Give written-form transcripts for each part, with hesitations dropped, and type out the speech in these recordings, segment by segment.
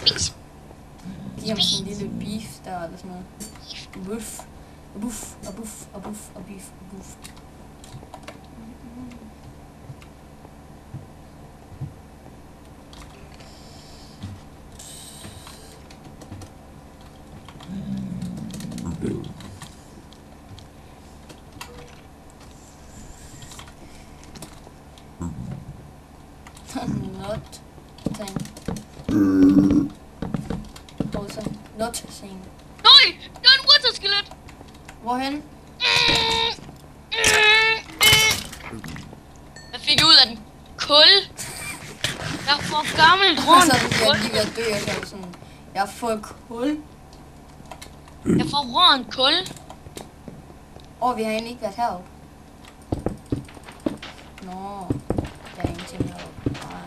Spis. Giv ham sådan en lille beef der, eller sådan noget. Buff. Buff, og buff, og buff, og beef, og buff. Not thing. Also, not thing. Nej, der er en waterskelet. Hvorhen? Jeg fik ud af den. Kul. Jeg er for gammel rundt. Så jeg lige ved at dø, og så er det sådan, jeg får kul. Jeg får råen kul. Vi har egentlig ikke været heroppe. Nå, der er ingenting heroppe. Nej,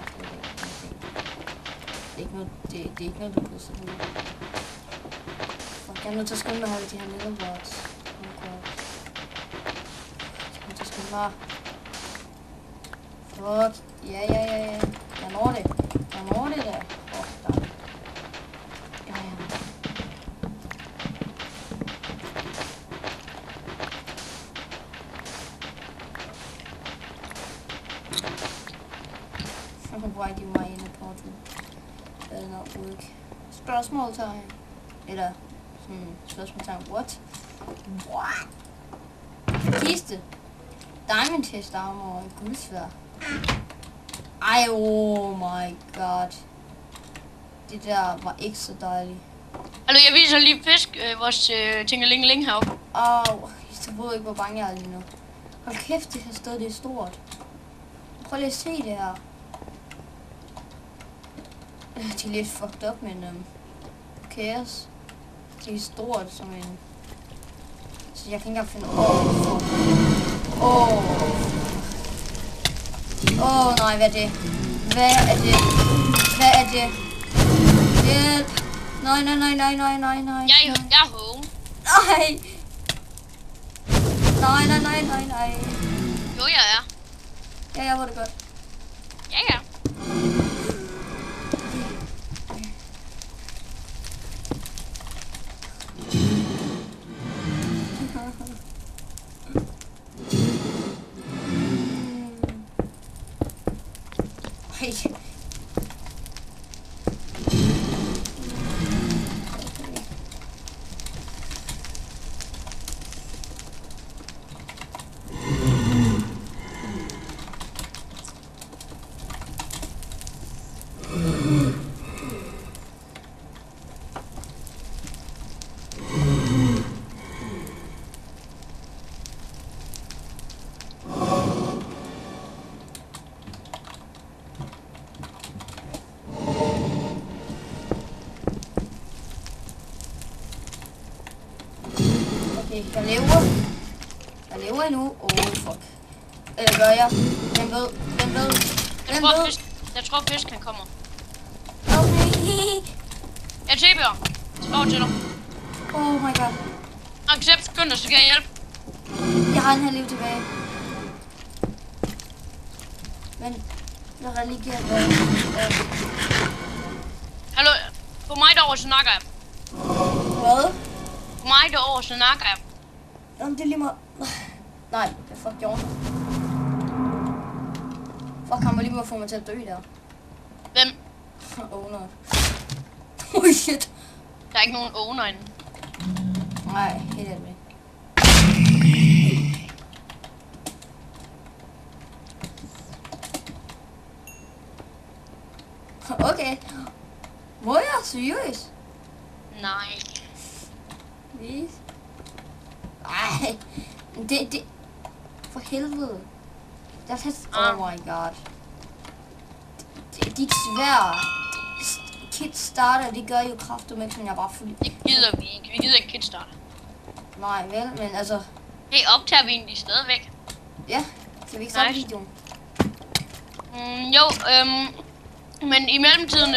det er ikke noget, det er ikke noget, du kan sætte ud. Fuck, jeg er nødt til at skynde mig at have de her netherboards. Jeg er nødt til at skynde mig. Fuck, ja. Jeg når det. Der. Der. Ja. Why do my inner portal not work? Spørgsmålstegn. Eller sådan spørgsmålstegn. What? Kiste. Diamond test armor og guldsværd. Ej, oh my god. Det der var ikke så dejligt. Hallo, jeg viser lige fisk, vores tingelingeling heroppe. Jeg ved ikke, hvor bange jeg er lige nu. Hold kæft, det her sted, det er stort. Prøv lige at se det her. De er lidt fucked up, men chaos. Det er stort som en... Så jeg kan ikke engang finde... Nej, hvad er det? Hvad er det? Hjælp! Nej. Jeg er home. Nej. Jo, jeg er. Ja, jeg var det godt. Ja. Jeg lever endnu. Fuck. Eller gør jeg? Den ved. Jeg tror fisk han kommer. Okay. Jeg TP'er. Skår til dig. Oh my god. Accept sekunder, så kan jeg hjælpe. Jeg har en her liv tilbage. Men jeg religerer det. Hallo, få mig derover, så nakker jeg. Hvad? Få mig derover, så nakker jeg. Jamen, det er lige meget. Nej, det er fuck John. Fuck, han var lige med at få mig til at dø der. Hvem? Owner. Oh shit. Der er ikke nogen owner inde. Nej, helt ærligt. Okay. Må jeg? Seriøst? Nej. Please. Ej. Det... For helvede. Det er faktisk... Oh my god. De svær. Kit starter, det gør jo kraftigt, som jeg bare fuldt. Det gider vi ikke. Vi gider ikke kidstarter. Nej, vel, men altså... Hey, optager vi egentlig stadigvæk? Ja, kan vi ikke starte Nice. videoen? Jo, men i mellemtiden,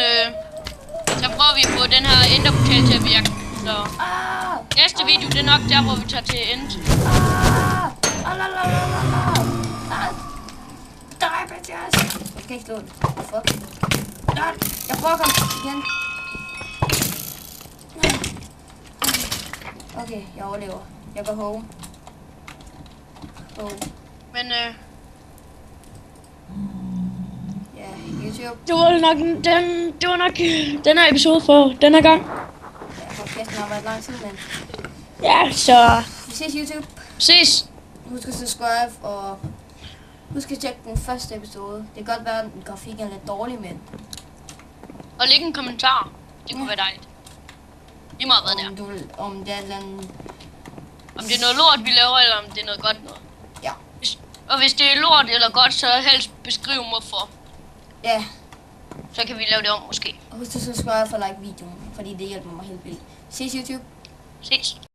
så prøver vi at få den her enderportal til at virke. Så næste video, det er nok der, hvor vi tager til end. Jeg skal ikke slå den. Fuck. Jeg prøver at komme igen. Okay, jeg overlever. Jeg går home. Home. Men Ja, YouTube. det var nok den her episode for den her gang. Ja, podcasten har været lang tid, men Ja, så vi ses YouTube. ses. Husk at subscribe, og husk at tjekke den første episode. Det kan godt være, at grafikken er lidt dårlig, men Og læg en kommentar. Det kunne være dejligt. Lige meget hvad det er. om det er sådan... Om det er noget lort, vi laver, eller om det er noget godt noget. Ja. Og hvis det er lort eller godt, så helst beskriv hvorfor. Ja, Så kan vi lave det om måske. og husk at subscribe og like videoen, fordi det hjælper mig helt vildt. Ses YouTube. Ses.